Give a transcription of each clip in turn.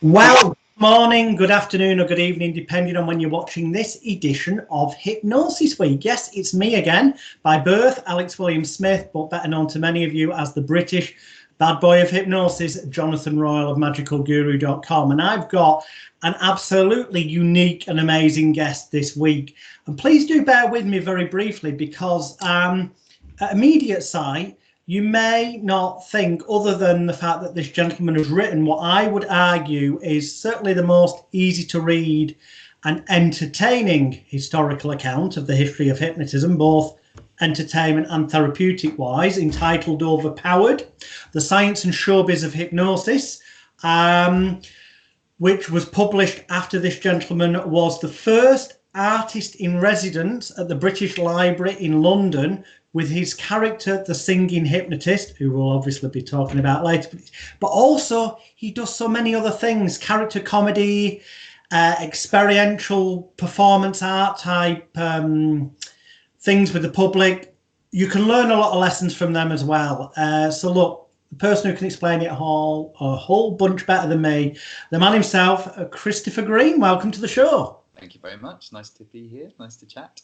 Well, good morning, good afternoon, or good evening, depending on when you're watching this edition of Hypnosis Week. Yes, it's me again, by birth, Alex William Smith, but better known to many of you as the British bad boy of hypnosis, Jonathan Royal of magicalguru.com. And I've got an absolutely unique and amazing guest this week. And please do bear with me very briefly, because at immediate sight, you may not think, other than the fact that this gentleman has written what I would argue is certainly the most easy to read and entertaining historical account of the history of hypnotism, both entertainment and therapeutic wise, entitled Overpowered, The Science and Showbiz of Hypnosis, which was published after this gentleman was the first artist in residence at the British Library in London with his character, the singing hypnotist, who we'll obviously be talking about later. But also, he does so many other things, character comedy, experiential performance art type things with the public. You can learn a lot of lessons from them as well. So look, the person who can explain it all a whole bunch better than me, the man himself, Christopher Green. Welcome to the show. Thank you very much. Nice to be here. Nice to chat.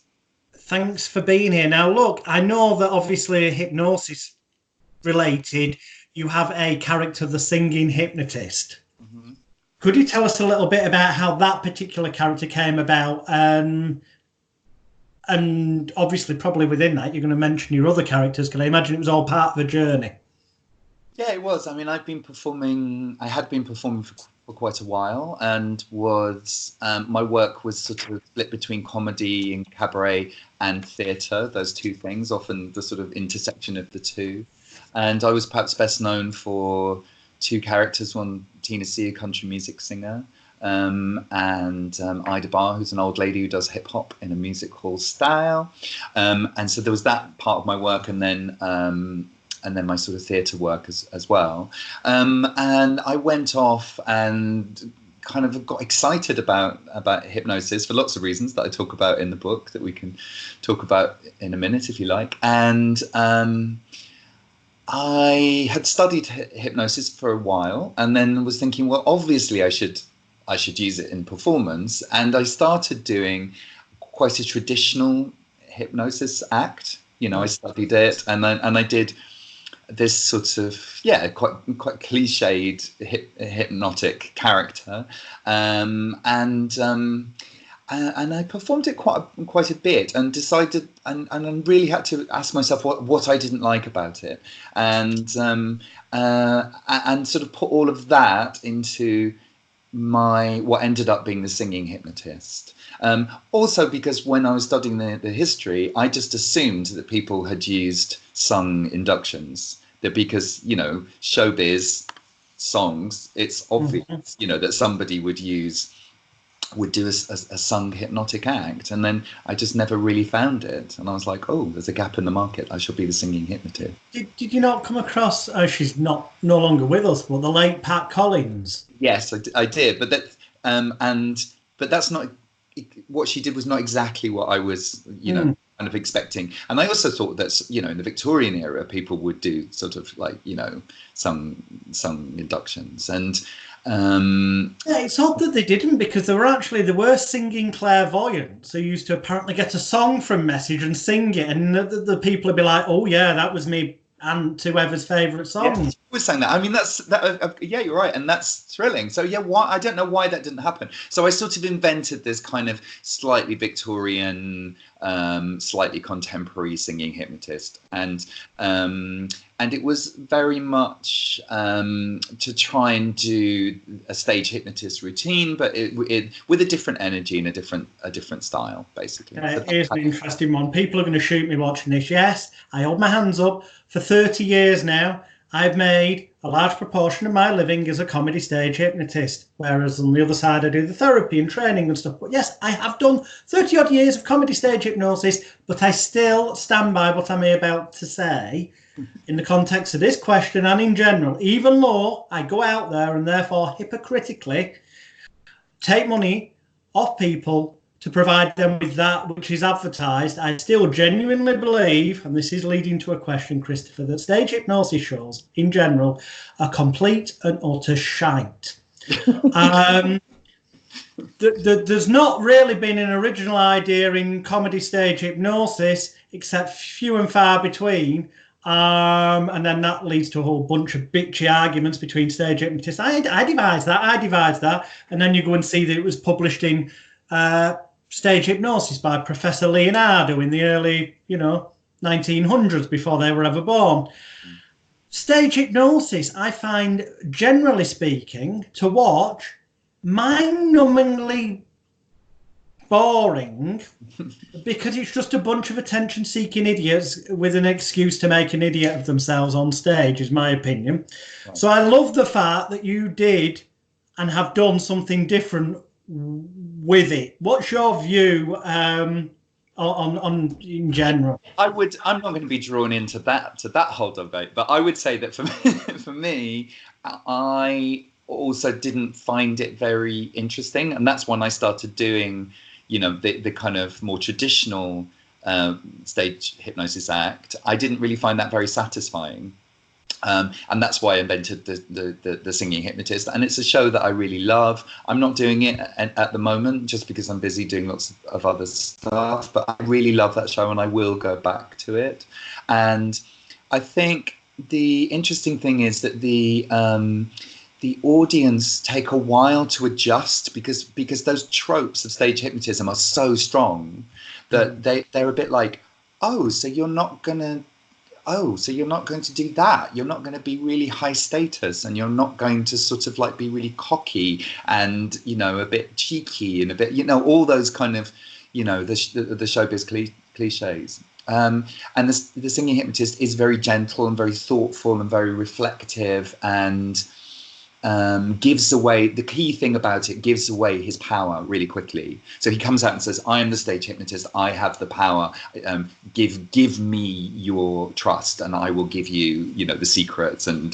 Thanks for being here. Now, look, I know that obviously hypnosis related, you have a character, the singing hypnotist. Mm-hmm. Could you tell us a little bit about how that particular character came about? And obviously, probably within that, you're going to mention your other characters. Can I imagine it was all part of a journey? Yeah, it was. I mean, I had been performing for quite a while, and was my work was sort of split between comedy and cabaret and theatre, those two things, often the sort of intersection of the two. And I was perhaps best known for two characters, one Tina C, a country music singer, and Ida Barr, who's an old lady who does hip hop in a music hall style. And so there was that part of my work, and then my sort of theatre work as well. And I went off and kind of got excited about hypnosis for lots of reasons that I talk about in the book, that we can talk about in a minute if you like. And I had studied hypnosis for a while, and then was thinking, well, obviously I should use it in performance. And I started doing quite a traditional hypnosis act. You know, I studied it, and I did this sort of quite cliched hypnotic character, and I performed it quite a bit, and decided and really had to ask myself what I didn't like about it, and sort of put all of that into what ended up being the singing hypnotist. Also because when I was studying the history, I just assumed that people had used sung inductions, that because, you know, showbiz songs, it's obvious, mm-hmm. you know, that somebody would do a sung hypnotic act. And then I just never really found it. And I was like, oh, there's a gap in the market. I should be the singing hypnotist. Did you not come across, she's no longer with us, but the late Pat Collins? Yes, I did. But but that's not, what she did was not exactly what I was, you know, kind of expecting. And I also thought that, you know, in the Victorian era, people would do sort of like, you know, some inductions. And it's odd that they didn't, because there were singing clairvoyants who used to apparently get a song from message and sing it, and the people would be like, oh yeah, that was me and whoever's favourite song. Yeah, we're saying that. I mean, yeah, you're right, and that's thrilling. So yeah, I don't know why that didn't happen. So I sort of invented this kind of slightly Victorian, slightly contemporary singing hypnotist, and it was very much to try and do a stage hypnotist routine, but it with a different energy and a different style, basically. Here's an interesting one. People are going to shoot me watching this. Yes, I hold my hands up. For 30 years now, I've made a large proportion of my living as a comedy stage hypnotist, whereas on the other side I do the therapy and training and stuff. But yes, I have done 30 odd years of comedy stage hypnosis, but I still stand by what I'm about to say in the context of this question and in general. Even though I go out there and therefore hypocritically take money off people to provide them with that which is advertised, I still genuinely believe, and this is leading to a question, Christopher, that stage hypnosis shows in general are complete and utter shite. There's not really been an original idea in comedy stage hypnosis, except few and far between. And then that leads to a whole bunch of bitchy arguments between stage hypnotists. I devised that. And then you go and see that it was published in Stage Hypnosis by Professor Leonardo in the early, 1900s, before they were ever born. Stage hypnosis, I find, generally speaking, to watch, mind-numbingly boring, because it's just a bunch of attention-seeking idiots with an excuse to make an idiot of themselves on stage, is my opinion. Right. So I love the fact that you did and have done something different with it. What's your view on in general? I'm not going to be drawn into that whole debate, but I would say that for me, I also didn't find it very interesting, and that's when I started doing, the kind of more traditional stage hypnosis act. I didn't really find that very satisfying. And that's why I invented the Singing Hypnotist, and it's a show that I really love. I'm not doing it at the moment just because I'm busy doing lots of other stuff, but I really love that show and I will go back to it. And I think the interesting thing is that the audience take a while to adjust because those tropes of stage hypnotism are so strong that they're a bit like, so you're not going to do that. You're not going to be really high status, and you're not going to sort of like be really cocky and, a bit cheeky and a bit, all those kind of, the showbiz cliches. And the Singing Hypnotist is very gentle and very thoughtful and very reflective, and gives away, the key thing about it, gives away his power really quickly. So he comes out and says, I am the stage hypnotist, I have the power, give me your trust and I will give you, the secrets and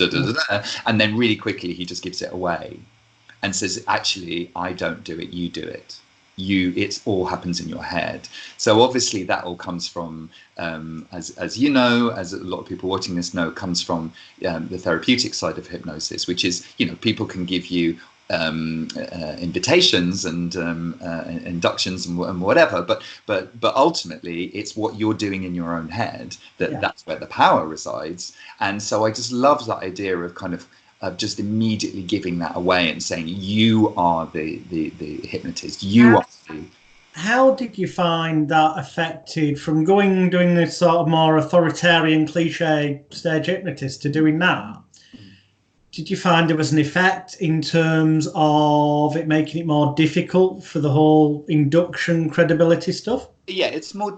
and then really quickly he just gives it away and says, actually, I don't do it, you do it. It all happens in your head. So obviously that all comes from, as as a lot of people watching this know, comes from the therapeutic side of hypnosis, which is, people can give you invitations and inductions and whatever, but ultimately it's what you're doing in your own head that's where the power resides. And so I just love that idea of kind of just immediately giving that away and saying, you are the hypnotist, How did you find that affected from doing this sort of more authoritarian cliche stage hypnotist to doing that? Did you find there was an effect in terms of it making it more difficult for the whole induction credibility stuff? Yeah, it's more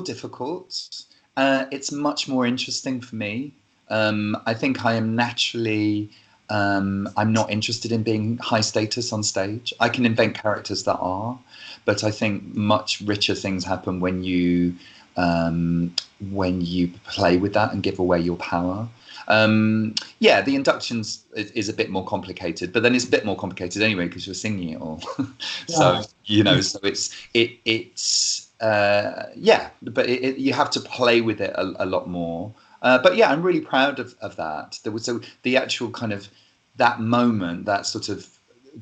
difficult. It's much more interesting for me. I think I am naturally, I'm not interested in being high status on stage. I can invent characters that are, but I think much richer things happen when you play with that and give away your power. The inductions is a bit more complicated, but then it's a bit more complicated anyway because you're singing it all. So so but you have to play with it a lot more. But yeah, I'm really proud of that. So the actual kind of that moment, that sort of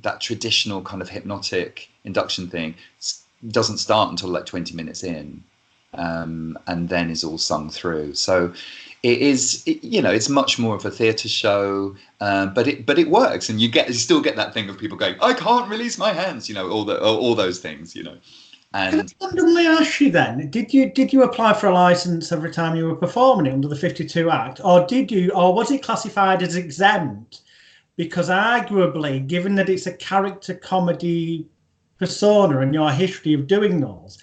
that traditional kind of hypnotic induction thing doesn't start until like 20 minutes in, and then is all sung through. So it's much more of a theatre show, but it works, and you still get that thing of people going, I can't release my hands, all those things, And can I randomly ask you then, did you apply for a license every time you were performing it under the 52 Act, or was it classified as exempt? Because arguably, given that it's a character comedy persona and your history of doing those,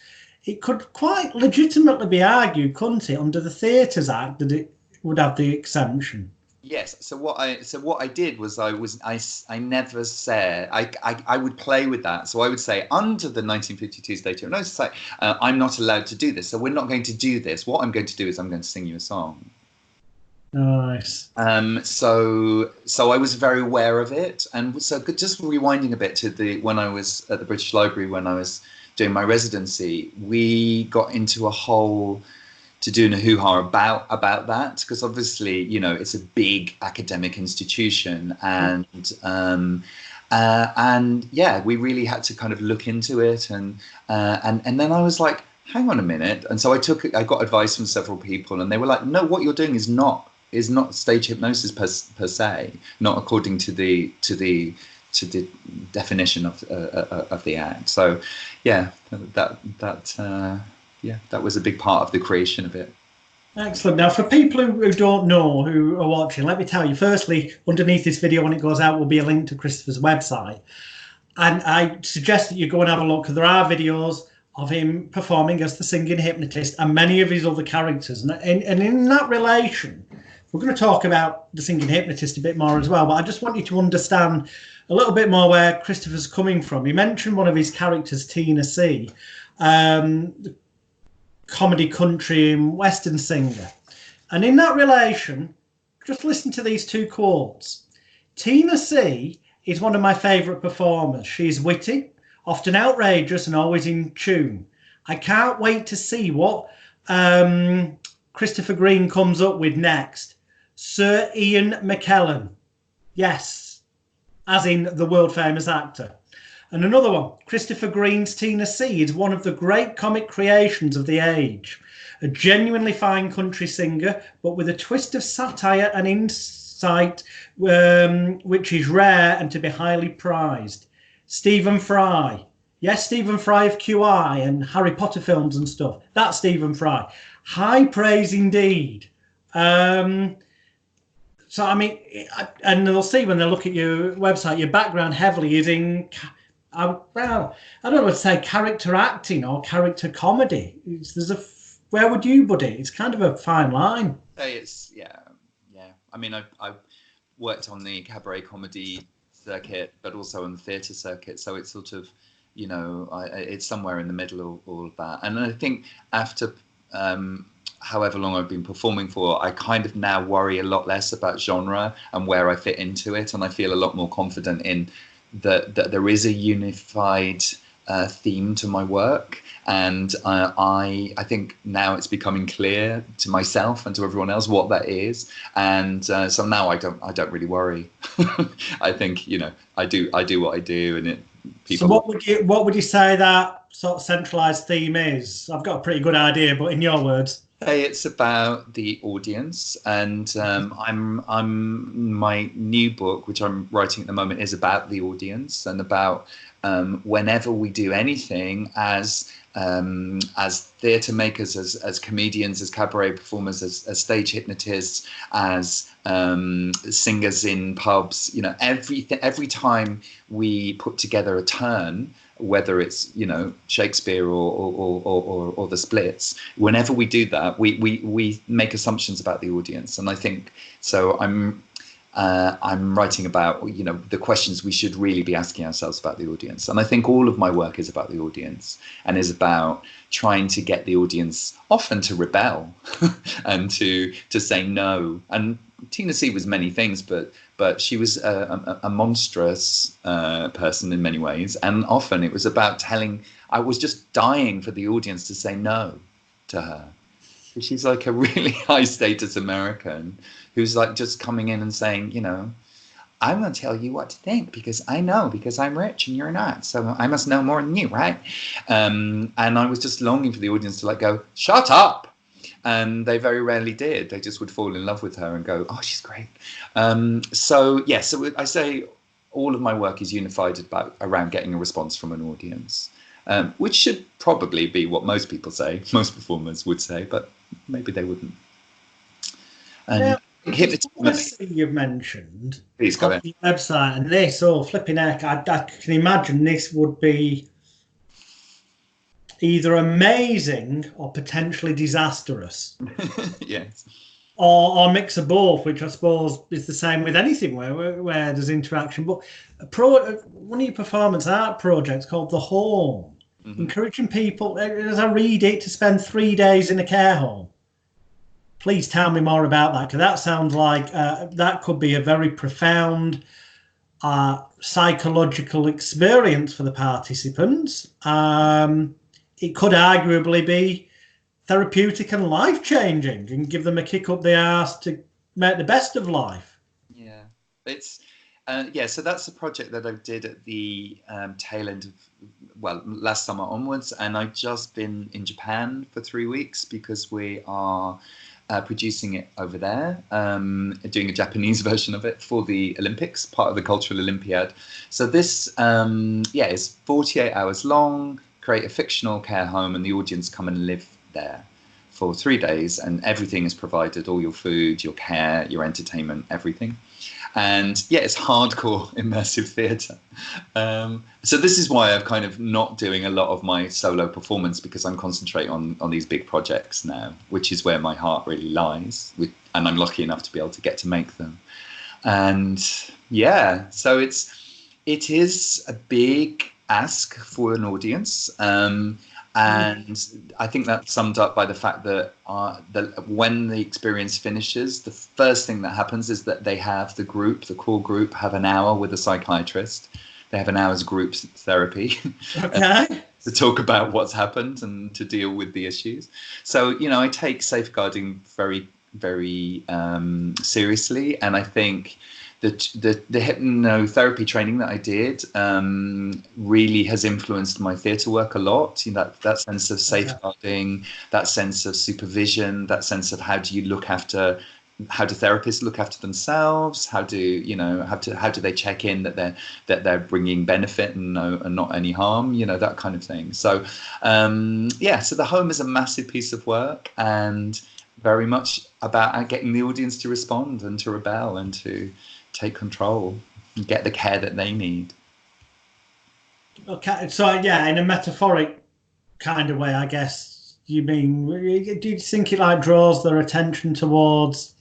it could quite legitimately be argued, couldn't it, under the Theatres Act that it would have the exemption? Yes. So what I did was I never said I would play with that. So I would say under the 1952 Stage Hypnosis Act, I'm not allowed to do this. So we're not going to do this. What I'm going to do is I'm going to sing you a song. Nice. So I was very aware of it, and so just rewinding a bit to when I was at the British Library when I was doing my residency, we got into a whole to-do and a hoo-ha about that, because obviously it's a big academic institution, and And yeah, we really had to kind of look into it, and then I was like, hang on a minute. And so I got advice from several people, and they were like, no, what you're doing is not stage hypnosis per se, not according to the definition of the act. So yeah, that was a big part of the creation of it. Excellent. Now, for people who don't know, who are watching, let me tell you, firstly, underneath this video when it goes out will be a link to Christopher's website. And I suggest that you go and have a look, because there are videos of him performing as the singing hypnotist and many of his other characters. And in that relation, we're going to talk about the singing hypnotist a bit more as well. But I just want you to understand a little bit more where Christopher's coming from. He mentioned one of his characters, Tina C., comedy, country and western singer, and in that relation, just listen to these two quotes. Tina C is one of my favorite performers. She's witty, often outrageous and always in tune. I can't wait to see what Christopher Green comes up with next. Sir Ian McKellen, yes, as in the world famous actor. And another one, Christopher Green's Tina C is one of the great comic creations of the age. A genuinely fine country singer, but with a twist of satire and insight, which is rare and to be highly prized. Stephen Fry. Yes, Stephen Fry of QI and Harry Potter films and stuff. That's Stephen Fry. High praise indeed. So, I mean, and they'll see when they look at your website, your background heavily is in... well, I don't know what to say, character acting or character comedy. Where would you put it? It's kind of a fine line. It's yeah. I mean, I've worked on the cabaret comedy circuit, but also on the theatre circuit. So it's sort of, it's somewhere in the middle of all of that. And I think after however long I've been performing for, I kind of now worry a lot less about genre and where I fit into it, and I feel a lot more confident in that there is a unified theme to my work, and I think now it's becoming clear to myself and to everyone else what that is, and so now I don't really worry. I think I do what I do, and people. So what would you say that sort of centralized theme is? I've got a pretty good idea, but in your words. It's about the audience, and my new book, which I'm writing at the moment, is about the audience and about whenever we do anything as theatre makers, as comedians, as cabaret performers, as stage hypnotists, as singers in pubs. Every time we put together a turn, whether it's Shakespeare or the Splits, whenever we do that, we make assumptions about the audience, and I think so. I'm writing about the questions we should really be asking ourselves about the audience, and I think all of my work is about the audience and is about trying to get the audience often to rebel and to say no. And Tina C was many things, but she was a monstrous person in many ways, and often it was about I was just dying for the audience to say no to her. She's like a really high status American who's like just coming in and saying, I'm going to tell you what to think because I'm rich and you're not, so I must know more than you, right? And I was just longing for the audience to go, shut up. And they very rarely did. They just would fall in love with her and go, oh, she's great. So I say all of my work is unified around getting a response from an audience, which should probably be what most people say, most performers would say, but maybe they wouldn't. And you've mentioned, please go ahead. The website and this, flipping heck, I can imagine this would be either amazing or potentially disastrous. Yes. Or mix of both, which I suppose is the same with anything where there's interaction. But one of your performance art projects called The Home, encouraging people, as I read it, to spend 3 days in a care home. Please tell me more about that, because that sounds like that could be a very profound psychological experience for the participants. It could arguably be therapeutic and life-changing and give them a kick up the arse to make the best of life. Yeah, it's Yeah, so that's the project that I did at the tail end of, well, last summer onwards, and I've just been in Japan for 3 weeks because we are producing it over there, doing a Japanese version of it for the Olympics, part of the Cultural Olympiad. So this, yeah, is 48 hours long, create a fictional care home, and the audience come and live there for 3 days, and everything is provided, all your food, your care, your entertainment, everything. And yeah, it's hardcore immersive theatre. So this is why I'm kind of not doing a lot of my solo performance, because I'm concentrating on these big projects now, which is where my heart really lies. And I'm lucky enough to be able to get to make them. And yeah, so it is a big ask for an audience. And I think that's summed up by the fact that when the experience finishes, the first thing that happens is that they have the core group, have an hour with a psychiatrist. They have an hour's group therapy to talk about what's happened and to deal with the issues. So, you know, I take safeguarding very, very seriously. And I think the hypnotherapy training that I did really has influenced my theatre work a lot. You know, that sense of safeguarding, that sense of supervision, that sense of how do therapists look after themselves? How do they check in that they're bringing benefit and not any harm? You know, that kind of thing. So yeah, so the home is a massive piece of work, and very much about getting the audience to respond and to rebel and to take control and get the care that they need. Okay, so yeah, in a metaphoric kind of way, I guess you mean, do you think it like draws their attention towards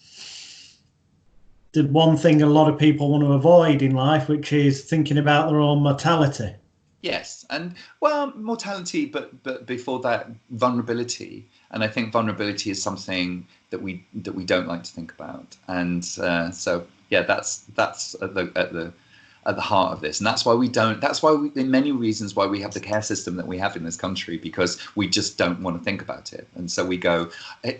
the one thing a lot of people want to avoid in life, which is thinking about their own mortality? Yes, and well, mortality, but before that, vulnerability. And I think vulnerability is something that we don't like to think about. And so yeah, that's at the heart of this, and that's why in many reasons why we have the care system that we have in this country, because we just don't want to think about it. And so we go,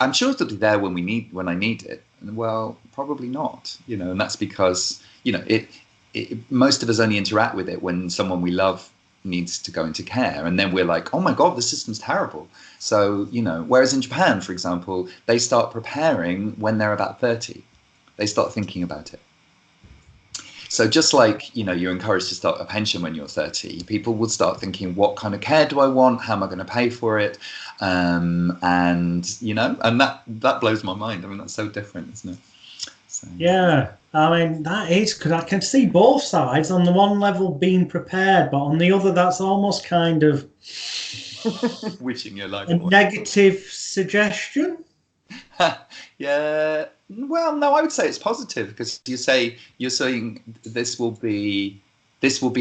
I'm sure it'll be there when I need it. And well, probably not, you know. And that's because, you know, most of us only interact with it when someone we love needs to go into care, and then we're like, oh my god, the system's terrible. So, you know, whereas in Japan, for example, they start preparing when they're about 30. They start thinking about it. So just like, you know, you're encouraged to start a pension when you're 30, people will start thinking, what kind of care do I want? How am I going to pay for it? And, you know, and that blows my mind. I mean, that's so different, isn't it? So, yeah, I mean, that is, because I can see both sides. On the one level being prepared, but on the other, that's almost kind of wishing your life a away. Negative suggestion. Yeah, well, no, I would say it's positive, because you're saying this will be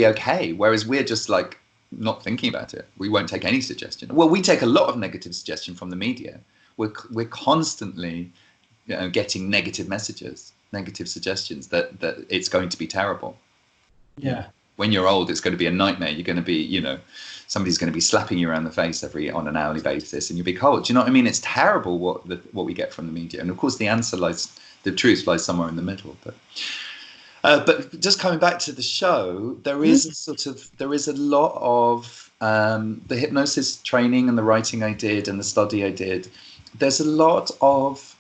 okay, whereas we're just like not thinking about it. We won't take any suggestion. Well, we take a lot of negative suggestion from the media. We're constantly, you know, getting negative messages, negative suggestions that it's going to be terrible. Yeah. When you're old, it's going to be a nightmare. You're going to be, you know, somebody's going to be slapping you around the face on an hourly basis, and you'll be cold. Do you know what I mean? It's terrible what we get from the media. And of course, the truth lies somewhere in the middle. But just coming back to the show, there is a lot of the hypnosis training and the writing I did and the study I did. There's a lot of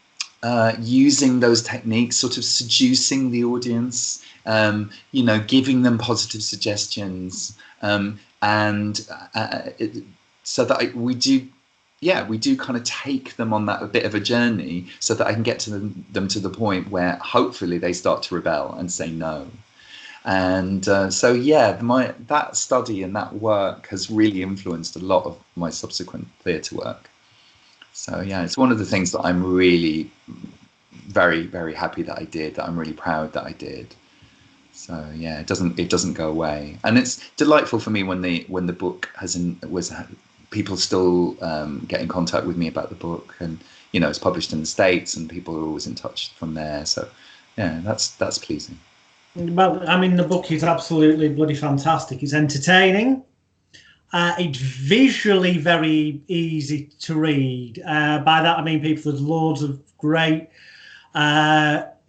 using those techniques, sort of seducing the audience, you know, giving them positive suggestions, so that we do kind of take them on that bit of a journey, so that I can get to them to the point where hopefully they start to rebel and say no. And so yeah, that study and that work has really influenced a lot of my subsequent theatre work. So yeah, it's one of the things that I'm really very, very happy that I did, that I'm really proud that I did. So yeah, it doesn't go away, and it's delightful for me when the book was people still get in contact with me about the book, and you know, it's published in the States, and people are always in touch from there. So yeah, that's pleasing. Well, I mean, the book is absolutely bloody fantastic. It's entertaining. It's visually very easy to read. By that I mean, there's loads of great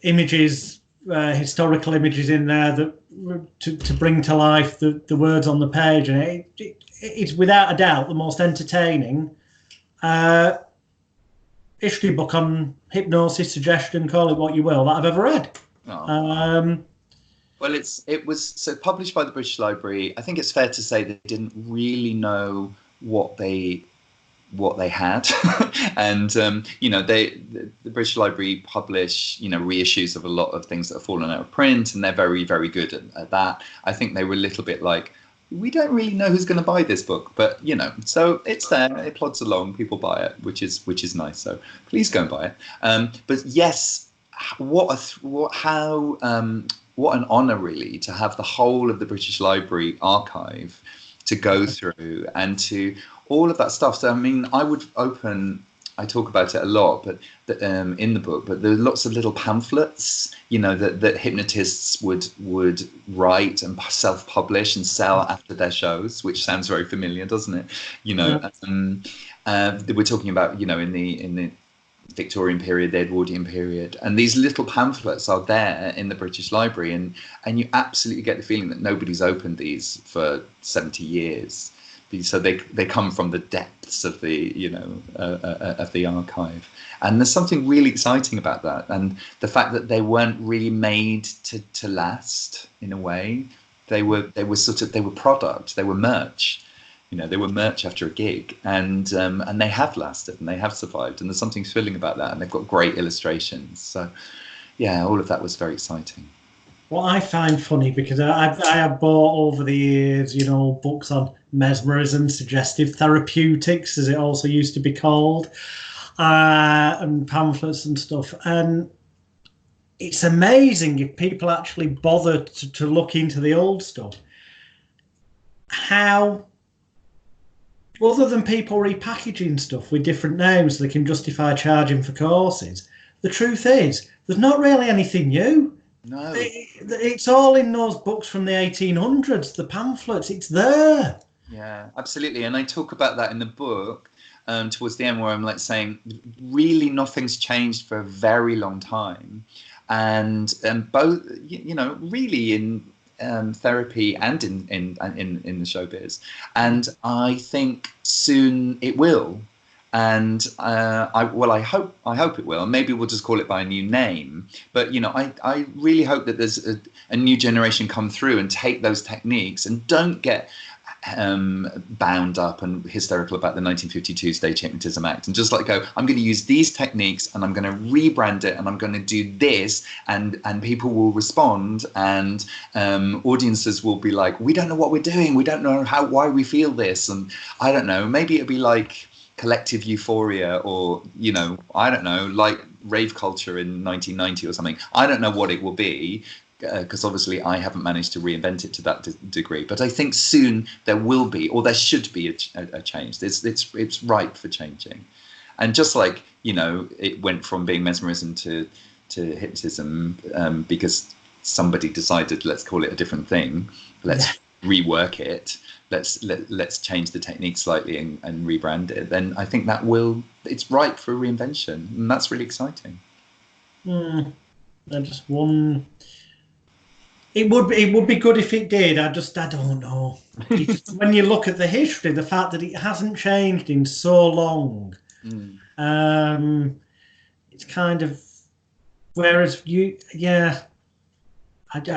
images, historical images in there that to bring to life the words on the page, and it's without a doubt the most entertaining history book on hypnosis, suggestion, call it what you will, that I've ever read. Oh. Well, it was so published by the British Library. I think it's fair to say they didn't really know what they had, and you know, the British Library publish, you know, reissues of a lot of things that have fallen out of print, and they're very, very good at that. I think they were a little bit like, we don't really know who's going to buy this book, but you know, so it's there, it plods along, people buy it, which is nice. So please go and buy it. But yes, what an honour really to have the whole of the British Library archive to go through, and to all of that stuff. So I mean, I talk about it a lot, but in the book, but there are lots of little pamphlets, you know, that hypnotists would write and self-publish and sell after their shows, which sounds very familiar, doesn't it? You know, we're talking about, you know, in the Victorian period, the Edwardian period, and these little pamphlets are there in the British Library, and you absolutely get the feeling that nobody's opened these for 70 years. So they come from the depths of the, you know, of the archive, and there's something really exciting about that, and the fact that they weren't really made to last in a way. They were product, they were merch, you know, they were merch after a gig, and they have lasted and they have survived, and there's something thrilling about that, and they've got great illustrations. So yeah, all of that was very exciting. What I find funny, because I have bought over the years, you know, books on mesmerism, suggestive therapeutics, as it also used to be called, and pamphlets and stuff. And it's amazing if people actually bother to look into the old stuff, how, other than people repackaging stuff with different names so they can justify charging for courses, the truth is there's not really anything new. No, it's all in those books from the 1800s, the pamphlets, it's there. Yeah, absolutely. And I talk about that in the book towards the end, where I'm like saying, really nothing's changed for a very long time. And both, you know, really in therapy and in the showbiz. And I think soon it will. And I hope it will. And maybe we'll just call it by a new name. But you know, I really hope that there's a new generation come through and take those techniques and don't get bound up and hysterical about the 1952 Stage Hypnotism Act, and just like go, I'm going to use these techniques and I'm going to rebrand it and I'm going to do this, and people will respond, and audiences will be like, we don't know what we're doing, we don't know why we feel this, and I don't know, maybe it'll be like collective euphoria, or you know, I don't know, like rave culture in 1990 or something. I don't know what it will be, because obviously I haven't managed to reinvent it to that degree. But I think soon there will be, or there should be a change. It's ripe for changing. And just like, you know, it went from being mesmerism to hypnotism because somebody decided, let's call it a different thing. Let's rework it. Let's change the technique slightly and rebrand it. Then I think it's ripe for reinvention, and that's really exciting. Just one. It would be good if it did. I don't know. When you look at the history, the fact that it hasn't changed in so long, it's kind of. Whereas I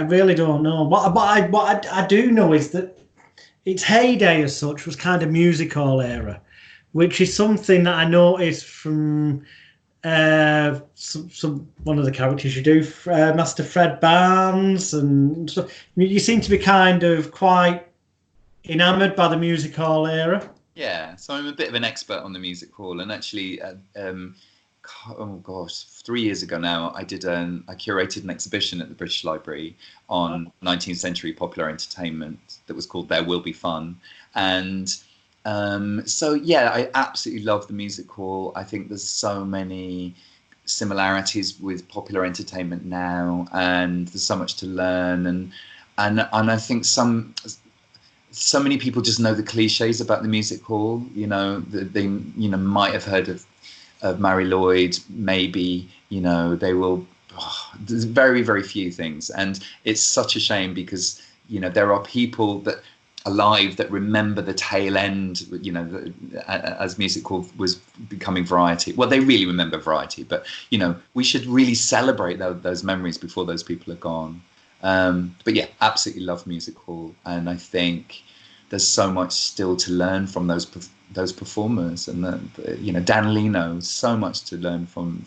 really don't know. What I do know is that its heyday as such was kind of music hall era, which is something that I noticed from one of the characters you do, Master Fred Barnes, and so you seem to be kind of quite enamoured by the music hall era. Yeah, so I'm a bit of an expert on the music hall, and actually, oh gosh, 3 years ago now, I curated an exhibition at the British Library on 19th century popular entertainment that was called There Will Be Fun, and so yeah, I absolutely love the music hall. I think there's so many similarities with popular entertainment now, and there's so much to learn, and I think so many people just know the cliches about the music hall. You know, they might have heard of Mary Lloyd, maybe, you know, they will there's very, very few things, and it's such a shame because there are people that alive that remember the tail end, as music hall was becoming Variety. Well, they really remember Variety, but we should really celebrate those memories before those people are gone. But yeah, absolutely love music hall, and I think there's so much still to learn from those performers, and Dan Leno, so much to learn from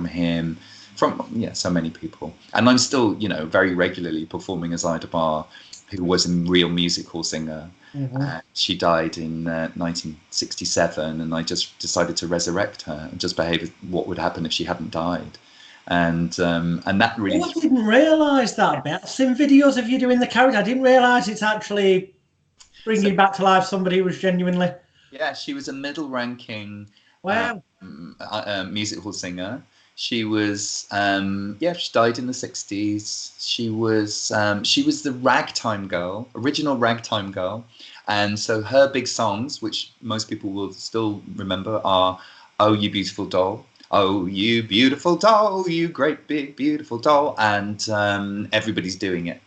him, from so many people. And I'm still very regularly performing as Ida Barr, who was a real music hall singer. She died in 1967, and I just decided to resurrect her and just behave what would happen if she hadn't died. And that really... I didn't realise that bit. I've seen videos of you doing the character. I didn't realise it's actually bringing back to life somebody who was genuinely... Yeah, she was a middle-ranking music hall singer. She was, she died in the 60s. She was the ragtime girl, original ragtime girl. And so her big songs, which most people will still remember, are "Oh, You Beautiful Doll," "Oh, You Beautiful Doll, You Great Big Beautiful Doll," and "Everybody's Doing It."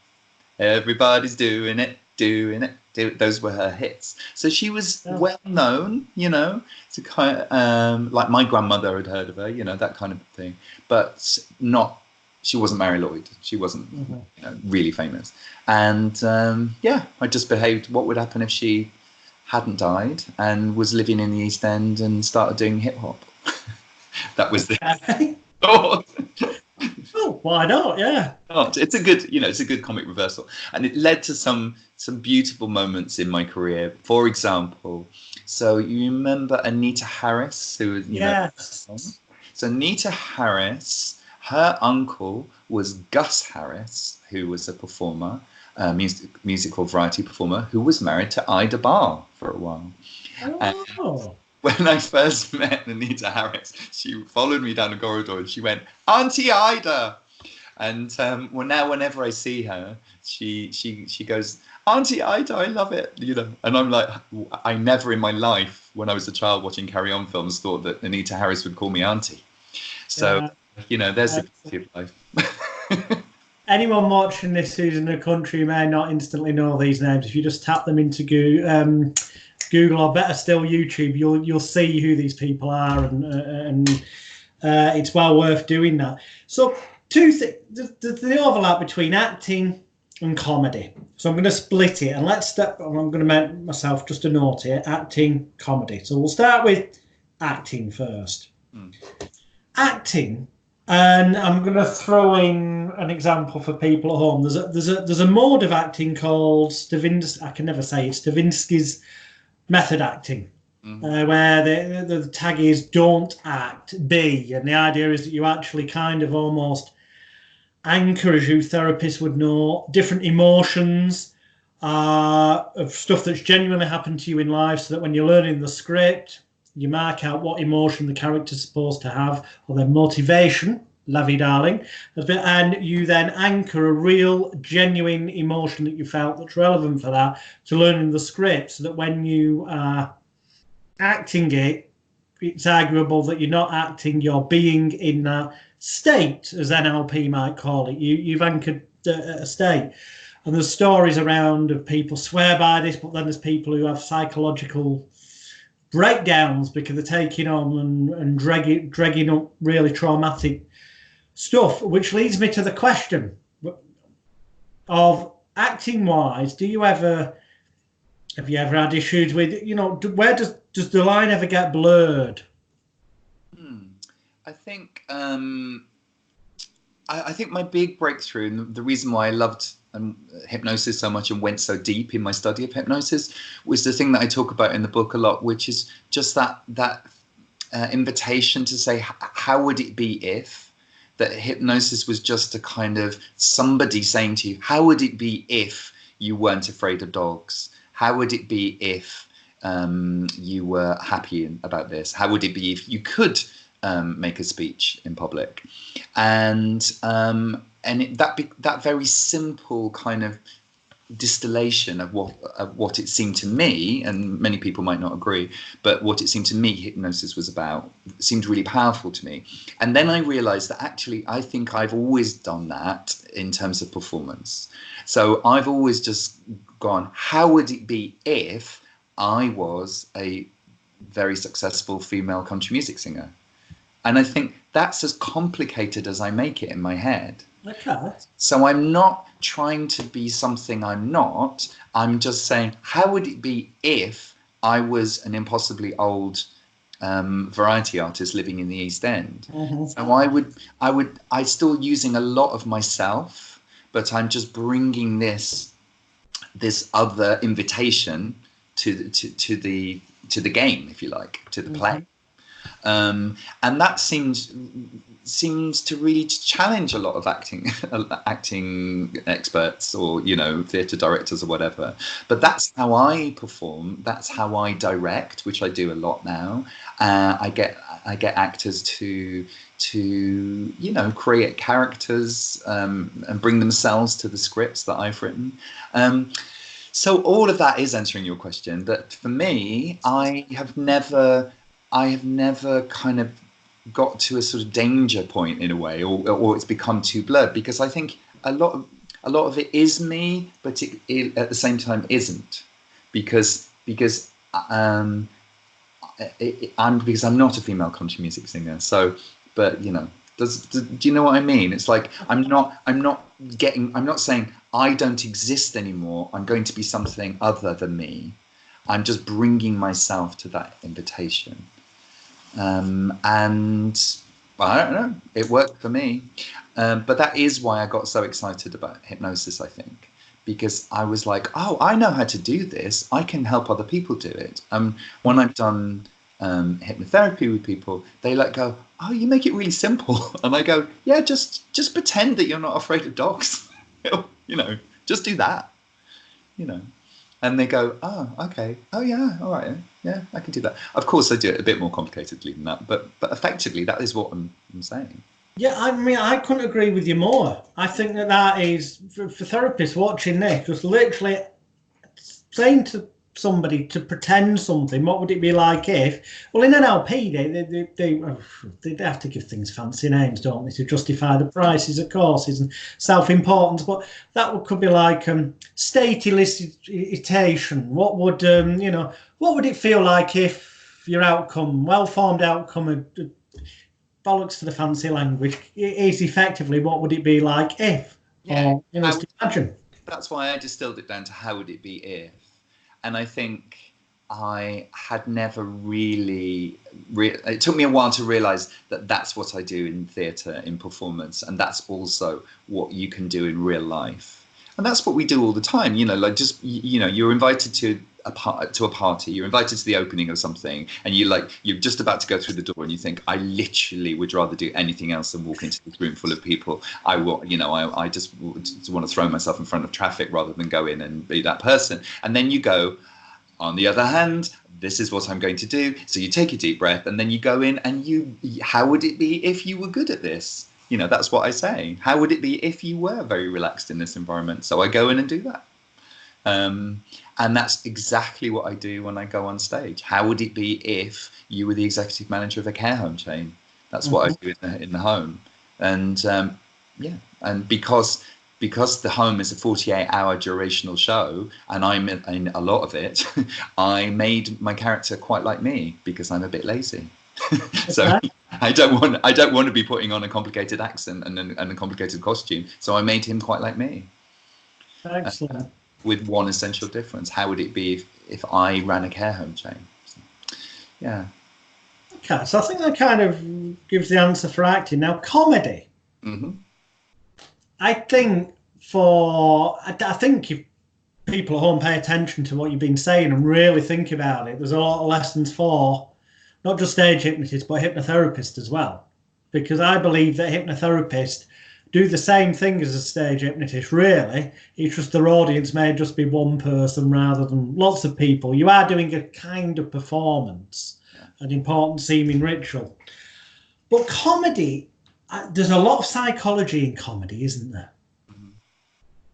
Everybody's doing it, doing it. Those were her hits. So she was well known, to kind of, like my grandmother had heard of her, that kind of thing. But she wasn't Mary Lloyd. She wasn't really famous. And I just behaved. What would happen if she hadn't died and was living in the East End and started doing hip hop? That was the thought. Oh, why not? Yeah. Oh, it's a good, it's a good comic reversal, and it led to some beautiful moments in my career. For example, so you remember Anita Harris, who was, yes. So Anita Harris, her uncle was Gus Harris, who was a performer, musical variety performer, who was married to Ida Barr for a while. Oh. When I first met Anita Harris, she followed me down the corridor and she went, "Auntie Ida." And now whenever I see her, she goes, "Auntie Ida, I love it," And I'm like, I never in my life, when I was a child watching Carry On films, thought that Anita Harris would call me auntie. So, there's the beauty of life. Anyone watching this who's in the country may not instantly know these names. If you just tap them into Google, or better still YouTube, you'll see who these people are, and it's well worth doing that. So two things, the overlap between acting and comedy. So I'm going to split it, and I'm going to make myself just a note here: acting, comedy. So we'll start with acting first. Acting, and I'm going to throw in an example for people at home. There's a mode of acting called I can never say it. Stravinsky's method acting, where the tag is "don't act, be," and the idea is that you actually kind of almost anchor, as you therapists would know, different emotions of stuff that's genuinely happened to you in life, so that when you're learning the script, you mark out what emotion the character's supposed to have, or their motivation, lovey darling, and you then anchor a real, genuine emotion that you felt that's relevant for that to learning the script, so that when you are acting it, it's arguable that you're not acting, you're being in that state, as NLP might call it. You've anchored a state. And there's stories around of people swear by this, but then there's people who have psychological breakdowns because they're taking on and dragging up really traumatic stuff, which leads me to the question of acting wise, have you ever had issues with, where does the line ever get blurred? I think I think my big breakthrough, and the reason why I loved hypnosis so much and went so deep in my study of hypnosis, was the thing that I talk about in the book a lot, which is just that invitation to say, how would it be if that hypnosis was just a kind of somebody saying to you, how would it be if you weren't afraid of dogs? How would it be if you were happy about this? How would it be if you could make a speech in public? And that very simple kind of distillation of what it seemed to me, and many people might not agree, but what it seemed to me hypnosis was about seemed really powerful to me. And then I realized that actually I think I've always done that in terms of performance. So I've always just gone, how would it be if I was a very successful female country music singer? And I think that's as complicated as I make it in my head. Okay. So I'm not trying to be something I'm not. I'm just saying, how would it be if I was an impossibly old variety artist living in the East End? Mm-hmm. So I'm still using a lot of myself, but I'm just bringing this other invitation to the game, if you like, to the play. And that seems to really challenge a lot of acting experts, or theatre directors or whatever. But that's how I perform. That's how I direct, which I do a lot now. I get actors to create characters and bring themselves to the scripts that I've written. So all of that is answering your question. But for me, I have never kind of got to a sort of danger point in a way, or it's become too blurred, because I think a lot of it is me, but it at the same time isn't, because I'm not a female country music singer. So, but do you know what I mean? It's like I'm not saying I don't exist anymore. I'm going to be something other than me. I'm just bringing myself to that invitation. And I don't know, it worked for me. But that is why I got so excited about hypnosis, I think, because I was like, oh, I know how to do this. I can help other people do it. When I've done hypnotherapy with people, they go, oh, you make it really simple. And I go, yeah, just pretend that you're not afraid of dogs. Just do that, And they go, oh, okay. Oh, yeah, all right. Yeah, I can do that. Of course, I do it a bit more complicatedly than that, but effectively, that is what I'm saying. Yeah, I mean, I couldn't agree with you more. I think that is, for therapists watching this, just literally saying to somebody to pretend something. What would it be like if? Well, in NLP, they have to give things fancy names, don't they, to justify the prices of courses and self-importance. But that could be like state elicitation. What would what would it feel like if your outcome, well-formed outcome, bollocks to the fancy language, is effectively what would it be like if? Yeah, imagine. That's why I distilled it down to how would it be if. And I think I had never really it took me a while to realize that that's what I do in theatre, in performance, and that's also what you can do in real life. And that's what we do all the time, you're invited to a party, you're invited to the opening of something, and you're just about to go through the door and you think, I literally would rather do anything else than walk into this room full of people. I just want to throw myself in front of traffic rather than go in and be that person. And then you go, on the other hand, this is what I'm going to do. So you take a deep breath and then you go in and how would it be if you were good at this? That's what I say. How would it be if you were very relaxed in this environment? So I go in and do that. And that's exactly what I do when I go on stage. How would it be if you were the executive manager of a care home chain? That's what I do in the home. And and because the home is a 48-hour durational show, and I'm in a lot of it, I made my character quite like me because I'm a bit lazy. So I don't want to be putting on a complicated accent and a complicated costume. So I made him quite like me. Excellent. With one essential difference: how would it be if I ran a care home chain? So, yeah. Okay, so I think that kind of gives the answer for acting. Now, comedy. Mm-hmm. I think if people at home pay attention to what you've been saying and really think about it, there's a lot of lessons for not just stage hypnotists, but hypnotherapists as well. Because I believe that hypnotherapists do the same thing as a stage hypnotist, really. It's just their audience may just be one person rather than lots of people. You are doing a kind of performance, an important seeming ritual. But comedy, there's a lot of psychology in comedy, isn't there?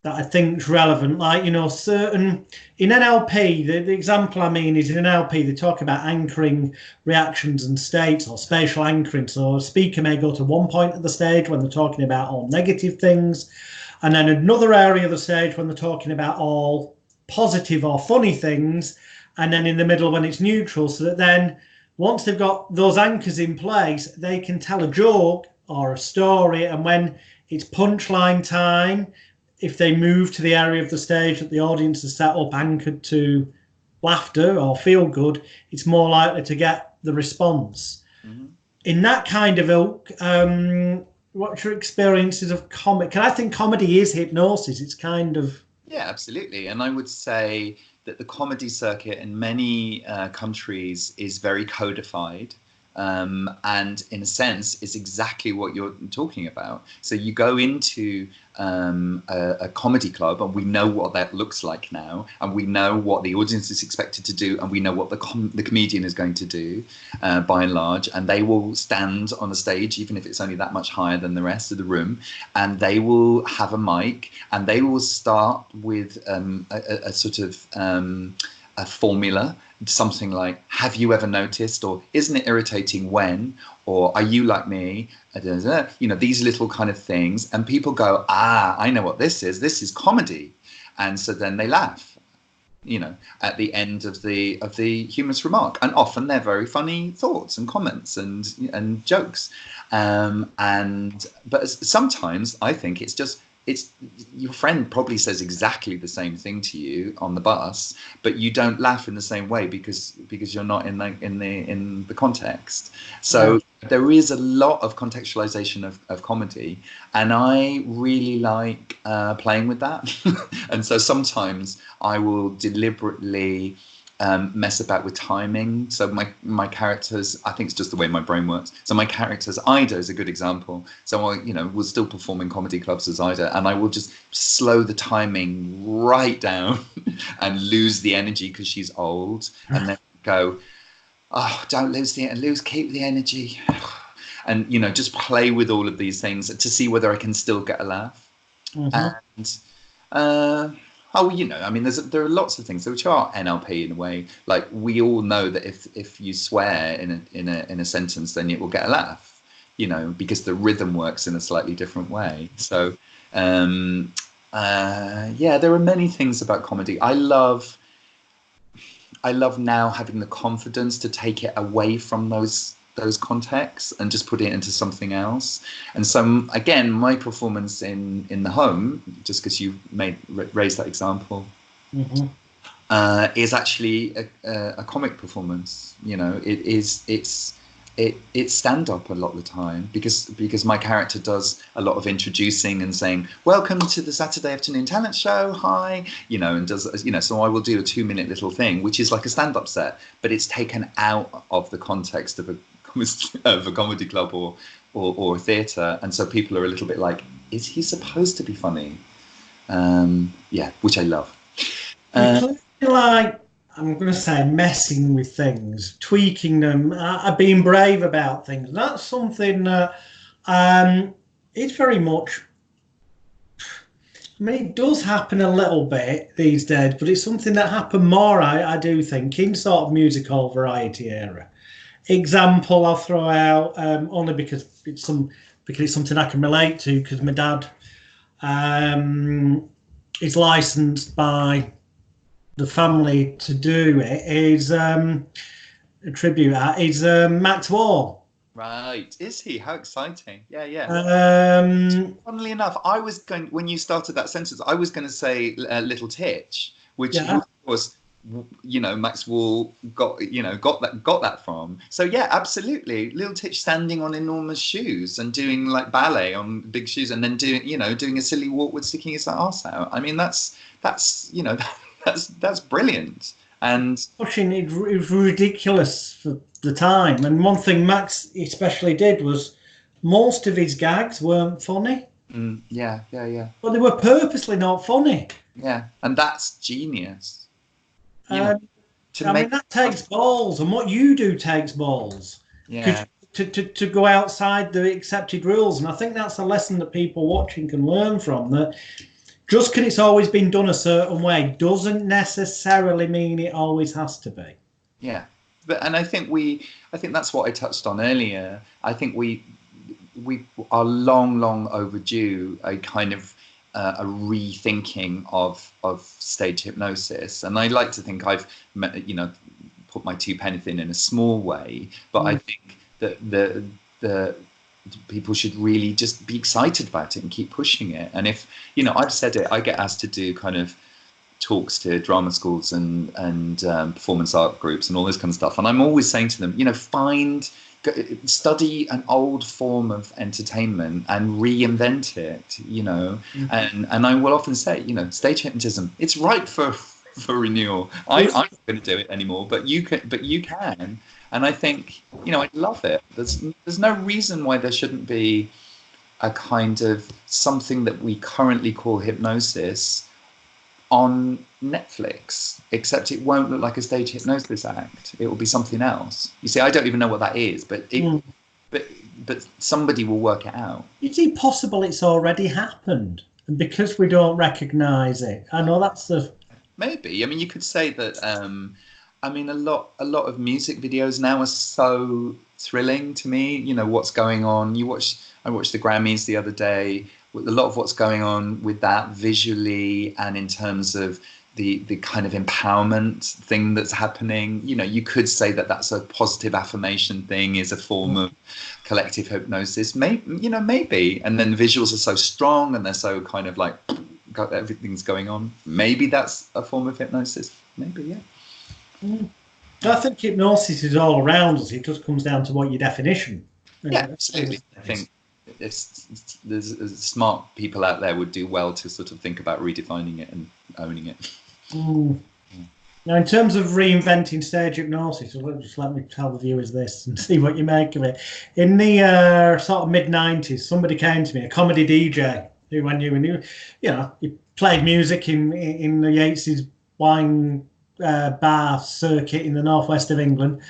that I think is relevant. Like, certain in NLP, the example I mean is in NLP, they talk about anchoring reactions and states, or spatial anchoring. So a speaker may go to one point of the stage when they're talking about all negative things, and then another area of the stage when they're talking about all positive or funny things, and then in the middle when it's neutral, so that then once they've got those anchors in place, they can tell a joke or a story, and when it's punchline time, if they move to the area of the stage that the audience has set up anchored to laughter or feel good, it's more likely to get the response. Mm-hmm. In that kind of ilk, what's your experiences of comedy? Because I think comedy is hypnosis. It's kind of... Yeah, absolutely. And I would say that the comedy circuit in many countries is very codified. And in a sense, it's exactly what you're talking about. So you go into a comedy club, and we know what that looks like now, and we know what the audience is expected to do, and we know what the comedian is going to do, by and large. And they will stand on a stage, even if it's only that much higher than the rest of the room, and they will have a mic, and they will start with a sort of a formula. Something like, have you ever noticed, or isn't it irritating when, or are you like me, these little kind of things, and people go, I know what this is comedy, and so then they laugh, at the end of the humorous remark, and often they're very funny thoughts and comments and jokes, but sometimes I think it's your friend probably says exactly the same thing to you on the bus, but you don't laugh in the same way because you're not in the context. So there is a lot of contextualization of comedy, and I really like playing with that. And so sometimes I will deliberately mess about with timing. So my characters, I think it's just the way my brain works. So my characters, Ida is a good example. So I, will still perform in comedy clubs as Ida, and I will just slow the timing right down and lose the energy because she's old, and then go, don't keep the energy, and just play with all of these things to see whether I can still get a laugh. Mm-hmm. And there are lots of things which are NLP in a way. Like, we all know that if you swear in a sentence, then it will get a laugh, because the rhythm works in a slightly different way. So there are many things about comedy. I love now having the confidence to take it away from those contexts and just put it into something else. And so again, my performance in the home, just because you raised that example, mm-hmm. Is actually a comic performance. It's stand up a lot of the time, because my character does a lot of introducing and saying, welcome to the Saturday afternoon talent show, hi, and does, so I will do a 2-minute little thing, which is like a stand up set, but it's taken out of the context of a comedy club or a theatre, and so people are a little bit like, is he supposed to be funny? Which I love. Like, I'm going to say, messing with things, tweaking them, being brave about things. That's something that it's very much, it does happen a little bit these days, but it's something that happened more, I do think, in sort of musical variety era. Example I'll throw out, only because it's something I can relate to, because my dad is licensed by the family to do it, is a tribute is Max Wall. Right, is he? How exciting! Yeah. Funnily enough, when you started that sentence, I was going to say Little Titch, which of course, Max Wall got that from. So yeah, absolutely, Little Titch standing on enormous shoes and doing like ballet on big shoes, and then doing a silly walk with sticking his arse out. I mean, that's brilliant. And pushing it was ridiculous for the time. And one thing Max especially did was most of his gags weren't funny. Yeah. But they were purposely not funny. Yeah, and that's genius. That takes balls, and what you do takes balls. Yeah. To go outside the accepted rules, and I think that's a lesson that people watching can learn from. That just because it's always been done a certain way doesn't necessarily mean it always has to be. Yeah, and I think that's what I touched on earlier. I think we are long overdue a kind of a rethinking of stage hypnosis, and I like to think I've put my two pennies in a small way, but I think that the people should really just be excited about it and keep pushing it. And if I've said it, I get asked to do kind of talks to drama schools and performance art groups and all this kind of stuff, and I'm always saying to them, study an old form of entertainment and reinvent it, and I will often say, stage hypnotism, it's ripe for renewal. I'm not going to do it anymore, but you can. And I think, I love it. There's no reason why there shouldn't be a kind of something that we currently call hypnosis on Netflix, except it won't look like a stage hypnosis act. It will be something else. You see, I don't even know what that is, but but somebody will work it out. Is it possible it's already happened, and because we don't recognise it? I know that's the... Maybe. I mean, you could say that. A lot of music videos now are so thrilling to me. What's going on. I watched the Grammys the other day. A lot of what's going on with that visually and in terms of the kind of empowerment thing that's happening. You could say that that's a positive affirmation thing, is a form of collective hypnosis. Maybe. And then the visuals are so strong and they're so kind of like everything's going on. Maybe that's a form of hypnosis. Maybe, yeah. I think hypnosis is all around us. It just comes down to what your definition. Yeah, absolutely. I think there's smart people out there would do well to sort of think about redefining it and owning it. Now, in terms of reinventing stage hypnosis, just let me tell the viewers this and see what you make of it. In the sort of mid-90s, somebody came to me, a comedy DJ, who I knew, and he played music in the Yates's wine bar circuit in the northwest of England,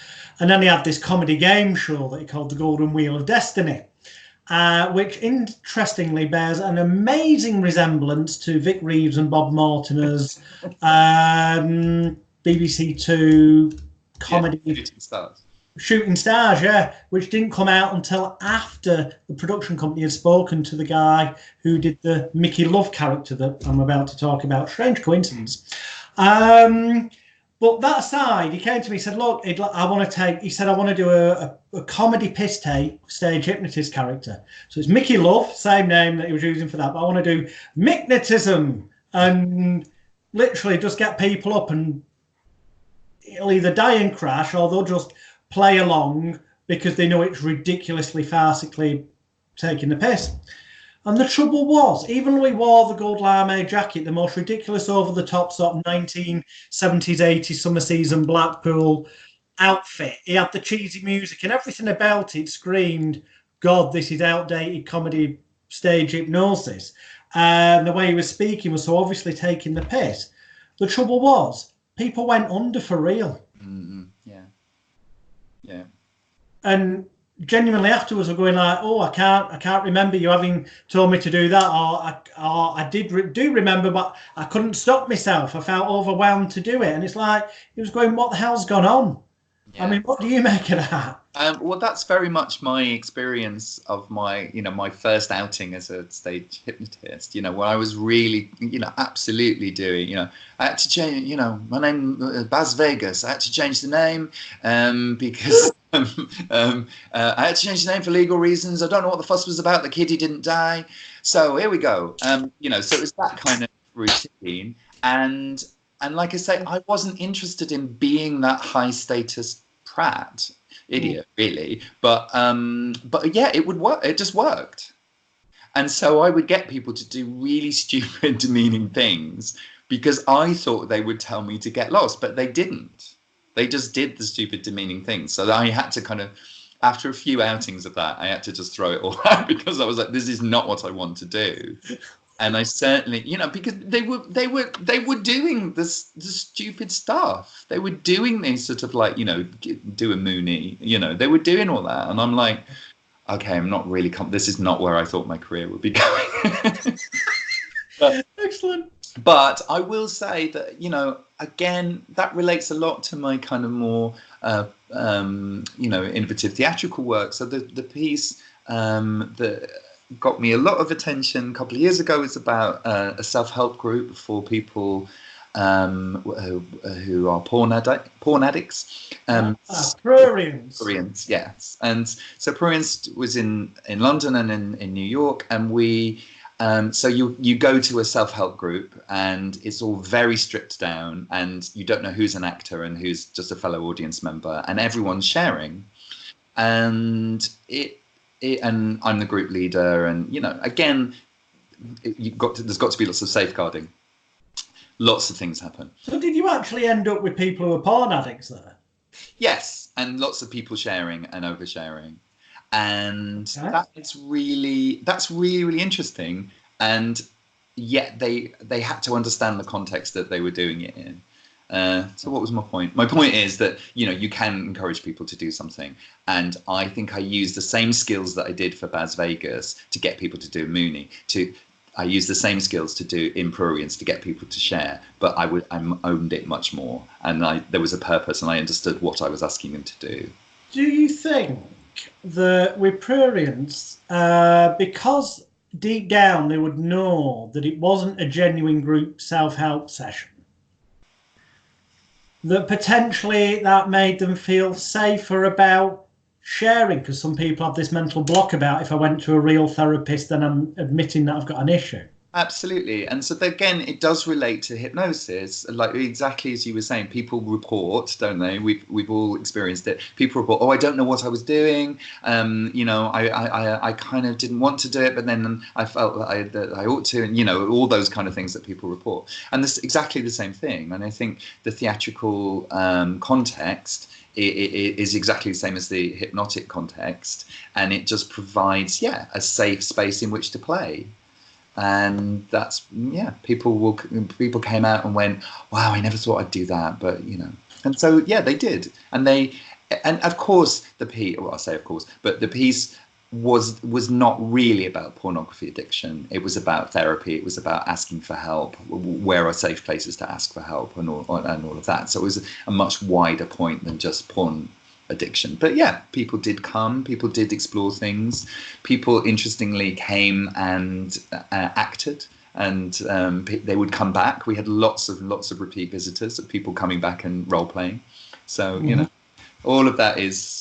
and then he had this comedy game show that he called the Golden Wheel of Destiny, which interestingly bears an amazing resemblance to Vic Reeves and Bob Mortimer's BBC Two comedy Shooting Stars, yeah, which didn't come out until after the production company had spoken to the guy who did the Mickey Love character that I'm about to talk about. Strange coincidence. But that aside, he came to me and said, look, I want to do a comedy piss take stage hypnotist character. So it's Mickey Love, same name that he was using for that, but I want to do Hypnotism and literally just get people up, and it'll either die and crash or they'll just play along because they know it's ridiculously farcically taking the piss. And the trouble was, even though he wore the gold lame jacket, the most ridiculous over-the-top sort of 1970s, 80s summer season Blackpool outfit, he had the cheesy music and everything about it screamed, God, this is outdated comedy stage hypnosis. And the way he was speaking was so obviously taking the piss. The trouble was, people went under for real. Mm-hmm. Yeah. And genuinely afterwards were going like, oh, I can't remember you having told me to do that, or I do remember, but I couldn't stop myself. I felt overwhelmed to do it. And it's like, he was going, what the hell's gone on? Yeah. I mean, what do you make of that? Well, that's very much my experience of my first outing as a stage hypnotist, where I was really, absolutely doing, I had to change, my name, Baz Vegas, I had to change the name because I had to change the name for legal reasons. I don't know what the fuss was about. The kiddie didn't die. So here we go. So it was that kind of routine. And like I say, I wasn't interested in being that high status prat. Idiot, really, but yeah, it would work. It just worked, and so I would get people to do really stupid, demeaning things because I thought they would tell me to get lost, but they didn't. They just did the stupid, demeaning things. So I had to kind of, after a few outings of that, I had to just throw it all out because I was like, this is not what I want to do. And I certainly, because they were doing the stupid stuff. They were doing these sort of like, do a Mooney, they were doing all that. And I'm like, okay, I'm not really, this is not where I thought my career would be going. Excellent. But I will say that, you know, again, that relates a lot to my kind of more, you know, innovative theatrical work. So the piece that got me a lot of attention a couple of years ago is about a self-help group for people who are porn addicts. Prurians. Yes. And so Prurians was in London and in New York, and we so you go to a self-help group and it's all very stripped down, and you don't know who's an actor and who's just a fellow audience member, and everyone's sharing, and and I'm the group leader, and you know, again, there's got to be lots of safeguarding. Lots of things happen. So did you actually end up with people who are porn addicts there? Yes, and lots of people sharing and oversharing. And okay. that's really interesting. And yet they had to understand the context that they were doing it in. So what was my point? My point is that, you know, you can encourage people to do something. And I think I used the same skills that I did for Baz Vegas to get people to do Mooney. I used the same skills to do in Prurians to get people to share, but I owned it much more. And there was a purpose, and I understood what I was asking them to do. Do you think that with Prurians, because deep down they would know that it wasn't a genuine group self-help session, that potentially that made them feel safer about sharing? Because some people have this mental block about, if I went to a real therapist, then I'm admitting that I've got an issue. Absolutely. And so again, it does relate to hypnosis, like exactly as you were saying. People report, don't they? We've all experienced it. People report, oh, I don't know what I was doing. You know, I kind of didn't want to do it, but then I felt that I ought to, and you know, all those kind of things that people report. And this exactly the same thing. And I think the theatrical context is exactly the same as the hypnotic context, and it just provides, a safe space in which to play. And that's, people came out and went, wow, I never thought I'd do that, but you know. And so they did, and of course the piece, well, I say of course, but the piece was not really about pornography addiction. It was about therapy. It was about asking for help. Where are safe places to ask for help, and all of that. So it was a much wider point than just porn addiction. But people did come. People did explore things. People, interestingly, came and acted, and they would come back. We had lots of repeat visitors, of people coming back and role playing. So you know, all of that is.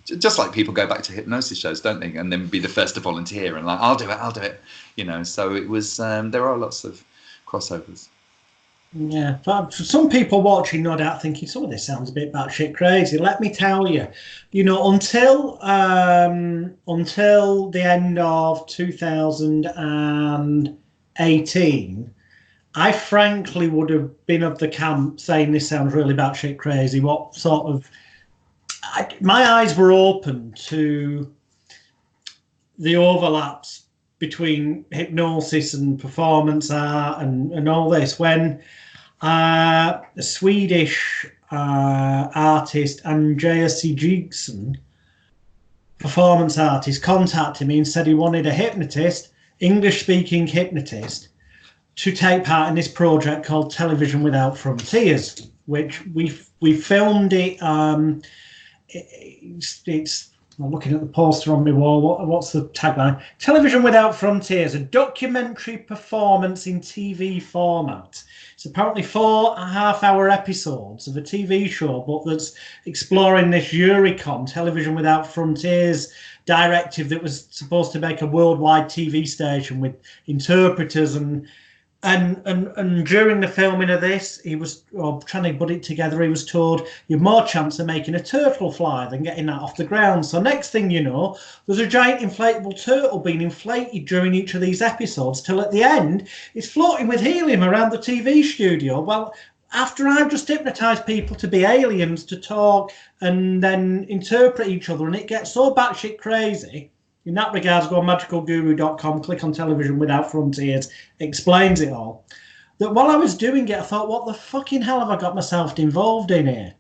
Just like people go back to hypnosis shows, don't they? And then be the first to volunteer and like, I'll do it, you know. So it was, there are lots of crossovers. Yeah, but for some people watching, no doubt thinking, some of this sounds a bit batshit crazy. Let me tell you, you know, until the end of 2018, I frankly would have been of the camp saying this sounds really batshit crazy. What sort of... my eyes were open to the overlaps between hypnosis and performance art and all this, when a Swedish artist, Andreas Sigurdsson, performance artist, contacted me and said he wanted a hypnotist, English-speaking hypnotist, to take part in this project called Television Without Frontiers, which we filmed it. It's I'm looking at the poster on my wall. What's the tagline? Television Without Frontiers, a documentary performance in TV format. It's apparently 4.5-hour episodes of a TV show, but that's exploring this Eurocon, Television Without Frontiers directive that was supposed to make a worldwide TV station with interpreters and during the filming of this, he was trying to put it together. He was told you've more chance of making a turtle fly than getting that off the ground. So next thing you know, there's a giant inflatable turtle being inflated during each of these episodes till at the end, it's floating with helium around the TV studio. Well, after I've just hypnotized people to be aliens, to talk and then interpret each other, and it gets so batshit crazy. In that regards, go on magicalguru.com, click on Television Without Frontiers, explains it all. That while I was doing it, I thought, what the fucking hell have I got myself involved in here?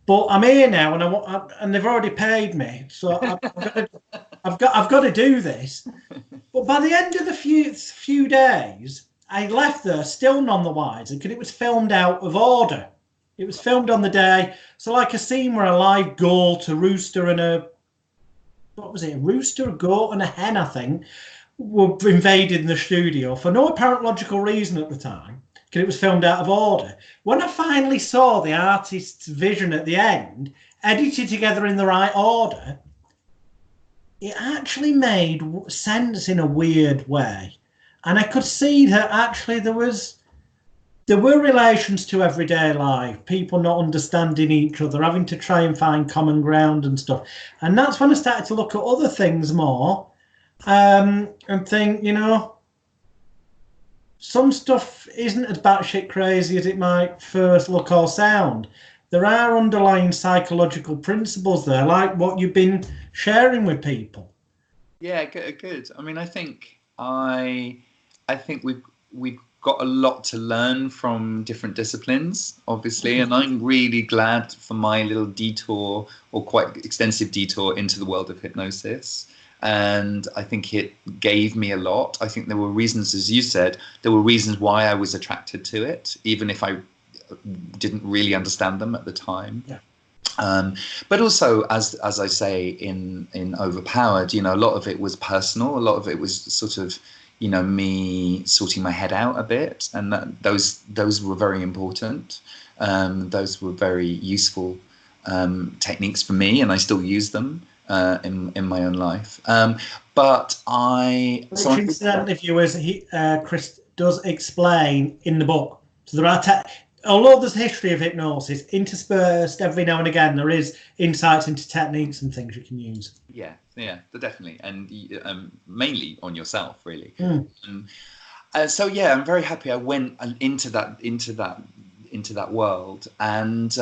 But I'm here now, and they've already paid me, so I've got to do this. But by the end of the few days, I left there still none the wiser because it was filmed out of order. It was filmed on the day. So like a scene where a live goat, a rooster and a rooster, a goat and a hen, I think, were invaded in the studio for no apparent logical reason at the time, because it was filmed out of order. When I finally saw the artist's vision at the end, edited together in the right order, it actually made sense in a weird way. And I could see that actually there were relations to everyday life, people not understanding each other, having to try and find common ground and stuff. And that's when I started to look at other things more, and think, some stuff isn't as batshit crazy as it might first look or sound. There are underlying psychological principles there, like what you've been sharing with people. Yeah, good. I mean, I think we've got a lot to learn from different disciplines, obviously, and I'm really glad for my little detour, or quite extensive detour, into the world of hypnosis. And I think it gave me a lot. I think there were reasons, as you said, there were reasons why I was attracted to it, even if I didn't really understand them at the time. Yeah. But also, as I say in Overpowered, a lot of it was personal. A lot of it was sort of, me sorting my head out a bit, and those were very important. Those were very useful techniques for me, and I still use them in my own life. Incidentally, viewers, Chris does explain in the book. So there are, although there's a history of hypnosis, interspersed every now and again, there is insights into techniques and things you can use. Yeah, definitely, and mainly on yourself, really. So yeah, I'm very happy I went into that world, and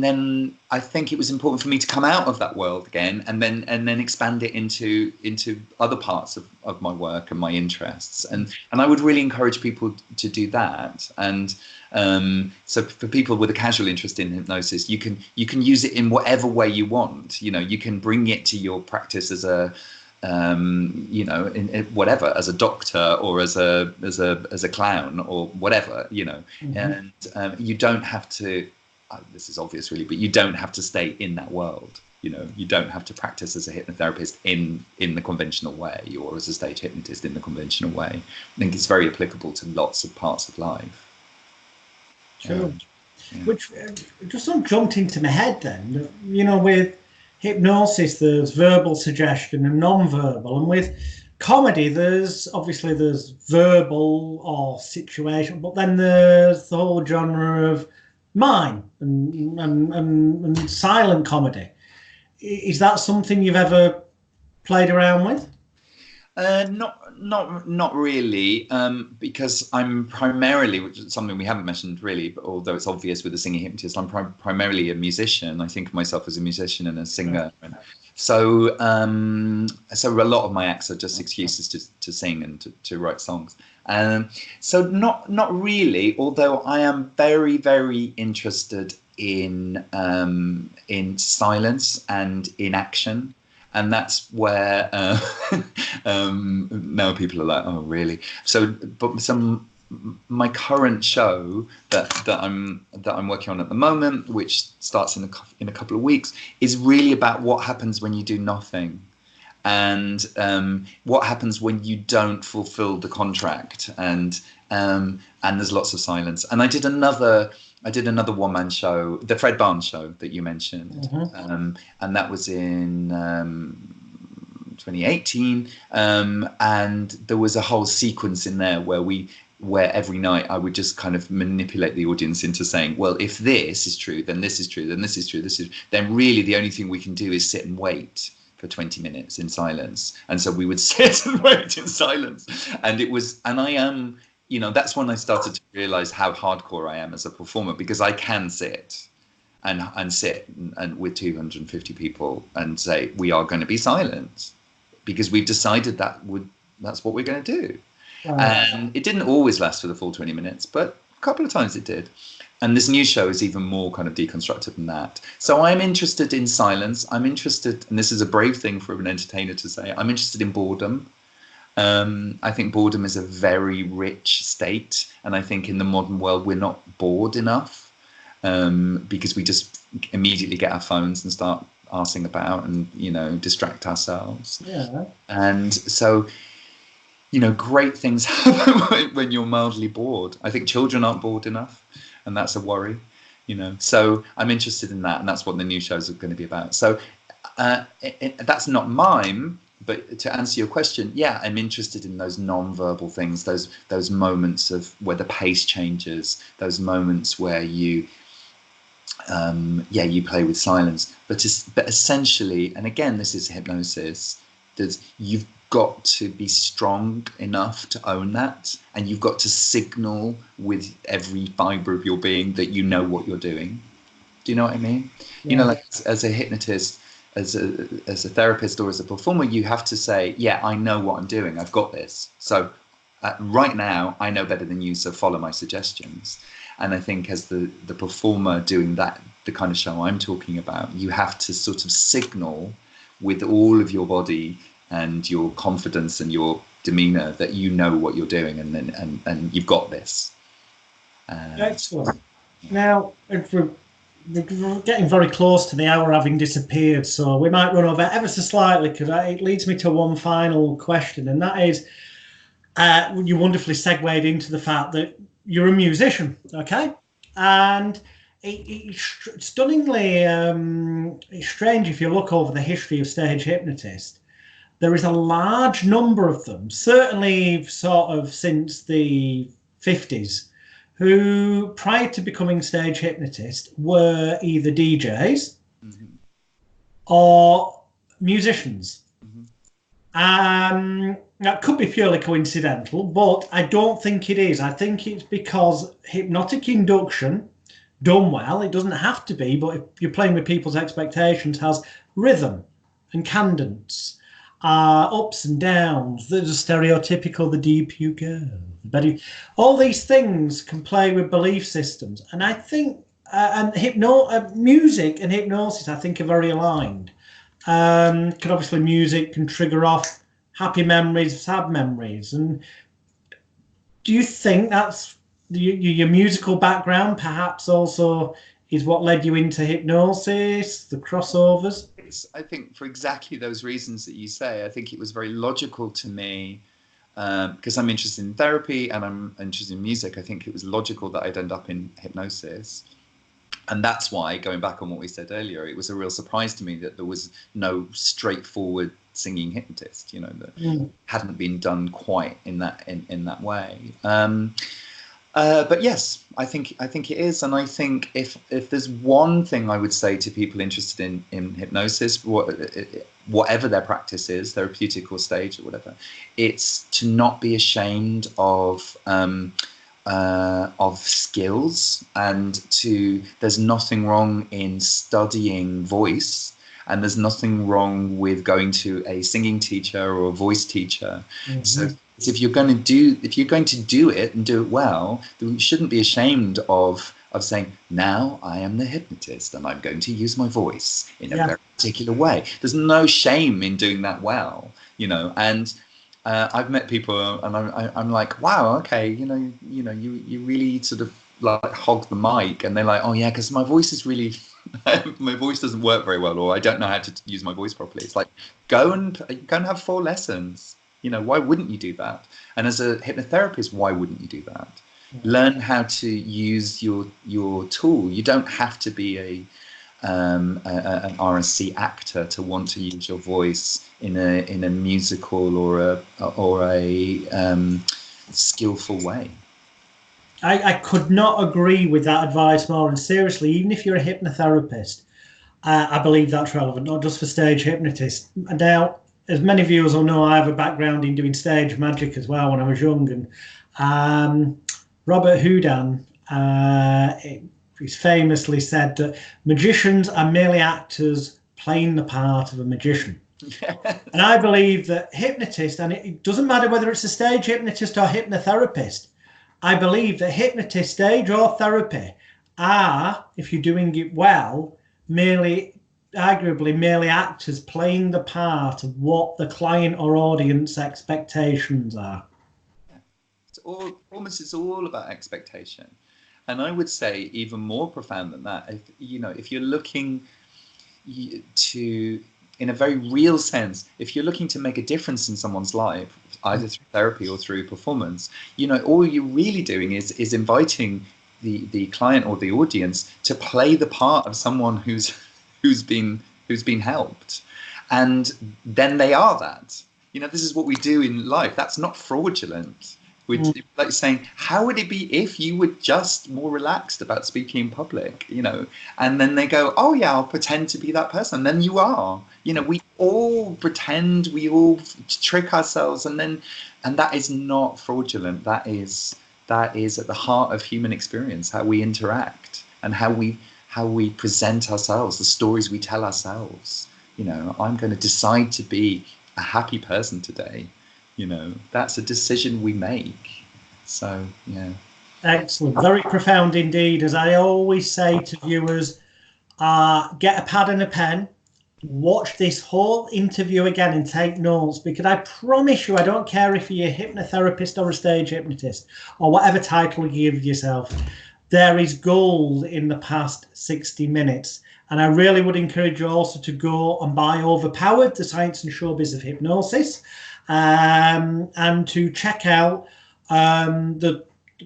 then I think it was important for me to come out of that world again, and then expand it into other parts of my work and my interests, and I would really encourage people to do that. And so for people with a casual interest in hypnosis, you can use it in whatever way you want. You can bring it to your practice as a in whatever, as a doctor or as a clown or whatever, and you don't have to. This is obvious, really, but you don't have to stay in that world. You don't have to practice as a hypnotherapist in the conventional way, or as a stage hypnotist in the conventional way. I think it's very applicable to lots of parts of life. Sure. Which just sort of jumped into my head then. With hypnosis, there's verbal suggestion and non-verbal, and with comedy, there's verbal or situation, but then there's the whole genre of mime and silent comedy. Is that something you've ever played around with? Not really, because I'm primarily, which is something we haven't mentioned really, but although it's obvious with the singing hypnotist, I'm primarily a musician. I think of myself as a musician and a singer. Right. So a lot of my acts are just excuses to sing and to write songs. So not really, although I am very, very interested in silence and in action. And that's where now people are like, oh, really? My current show that I'm working on at the moment, which starts in a couple of weeks, is really about what happens when you do nothing, and what happens when you don't fulfill the contract, and there's lots of silence. And I did another one-man show, the Fred Barnes show that you mentioned, and that was in 2018, and there was a whole sequence in there where every night I would just kind of manipulate the audience into saying, well, if this is true, then this is true, then this is true, then really the only thing we can do is sit and wait for 20 minutes in silence. And so we would sit and wait in silence, and I am, that's when I started to realize how hardcore I am as a performer, because I can sit and sit and with 250 people and say, we are going to be silent because we've decided that's what we're going to do. And it didn't always last for the full 20 minutes, but a couple of times it did. And this new show is even more kind of deconstructed than that. So I'm interested in silence. I'm interested, and this is a brave thing for an entertainer to say, I'm interested in boredom. I think boredom is a very rich state, and I think in the modern world we're not bored enough, because we just immediately get our phones and start arsing about and, you know, distract ourselves. Yeah. And so, you know, great things happen when you're mildly bored. I think children aren't bored enough, and that's a worry, you know. So I'm interested in that, and that's what the new shows are going to be about. So that's not mime, but to answer your question, yeah, I'm interested in those non-verbal things, those moments of where the pace changes, those moments where you you play with silence, but essentially, and again, this is hypnosis, that you've got to be strong enough to own that, and you've got to signal with every fiber of your being that you know what you're doing. Do you know what I mean? Yeah. You know, like as a hypnotist, as a therapist, or as a performer, you have to say, yeah, I know what I'm doing, I've got this, so right now I know better than you, so follow my suggestions. And I think as the performer doing that, the kind of show I'm talking about, you have to sort of signal with all of your body and your confidence and your demeanor that you know what you're doing, and you've got this. Excellent. Now, if we're getting very close to the hour having disappeared, so we might run over ever so slightly, because it leads me to one final question, and that is, you wonderfully segued into the fact that you're a musician, okay? And it's stunningly, it's strange if you look over the history of stage hypnotists. There is a large number of them, certainly sort of since the 50s, who prior to becoming stage hypnotists were either DJs or musicians. That could be purely coincidental, but I don't think it is. I think it's because hypnotic induction, done well, it doesn't have to be, but if you're playing with people's expectations, has rhythm and cadence, ups and downs. There's a stereotypical, the deep you go, the better. All these things can play with belief systems. And I think, music and hypnosis, I think, are very aligned. Because obviously music can trigger off happy memories, sad memories. And do you think that's your musical background perhaps also is what led you into hypnosis, the crossovers? I think for exactly those reasons that you say, I think it was very logical to me, because I'm interested in therapy and I'm interested in music. I think it was logical that I'd end up in hypnosis. And that's why, going back on what we said earlier, it was a real surprise to me that there was no straightforward singing hypnotist, you know, that hadn't been done quite in that way. But yes, I think it is, and I think if there's one thing I would say to people interested in hypnosis, whatever their practice is, therapeutic or stage or whatever, it's to not be ashamed of skills, and there's nothing wrong in studying voice, and there's nothing wrong with going to a singing teacher or a voice teacher. So if you're going to do it and do it well, then you shouldn't be ashamed of saying, now I am the hypnotist and I'm going to use my voice in a very particular way. There's no shame in doing that well, you know. And I've met people and I'm like, wow, okay, you really sort of like hog the mic, and they're like, oh yeah, because my voice is really my voice doesn't work very well, or I don't know how to use my voice properly. It's like, go and have 4 lessons. You know, why wouldn't you do that? And as a hypnotherapist, why wouldn't you do that? Learn how to use your tool. You don't have to be an RSC actor to want to use your voice in a musical or a skillful way. I could not agree with that advice more. And seriously, even if you're a hypnotherapist, I believe that's relevant, not just for stage hypnotists. Now, as many viewers will know, I have a background in doing stage magic as well when I was young. And Robert Houdin he's famously said that magicians are merely actors playing the part of a magician. And I believe that hypnotists, and it doesn't matter whether it's a stage hypnotist or hypnotherapist, I believe that hypnotist, stage or therapy are, if you're doing it well, merely arguably merely actors playing the part of what the client or audience expectations are. Performance is all about expectation. And I would say even more profound than that, if you're looking to, in a very real sense, if you're looking to make a difference in someone's life, either through therapy or through performance, all you're really doing is inviting the client or the audience to play the part of someone who's been helped, and then they are that. This is what we do in life. That's not fraudulent. Which, like saying, how would it be if you were just more relaxed about speaking in public, and then they go, oh yeah, I'll pretend to be that person. And then you are, we all pretend, we all trick ourselves, and that is not fraudulent. That is at the heart of human experience, how we interact and how we present ourselves, the stories we tell ourselves. I'm going to decide to be a happy person today. That's a decision we make. So, yeah. Excellent. Very profound indeed. As I always say to viewers, get a pad and a pen, watch this whole interview again and take notes, because I promise you, I don't care if you're a hypnotherapist or a stage hypnotist or whatever title you give yourself, there is gold in the past 60 minutes. And I really would encourage you also to go and buy Overpowered, the Science and Showbiz of Hypnosis. And to check out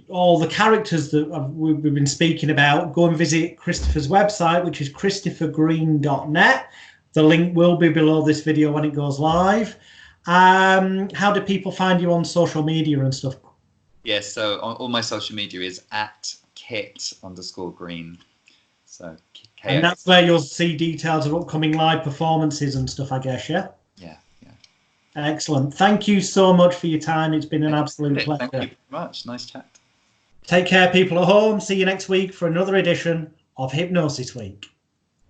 all the characters that we've been speaking about. Go and visit Christopher's website, which is christophergreen.net. The link will be below this video when it goes live. How do people find you on social media and stuff? Yes, so all my social media is at @kit_green. So and that's where you'll see details of upcoming live performances and stuff, I guess, yeah? Yeah. Excellent. Thank you so much for your time. It's been an absolute pleasure. Thank you very much. Nice chat. Take care, people at home. See you next week for another edition of Hypnosis Week.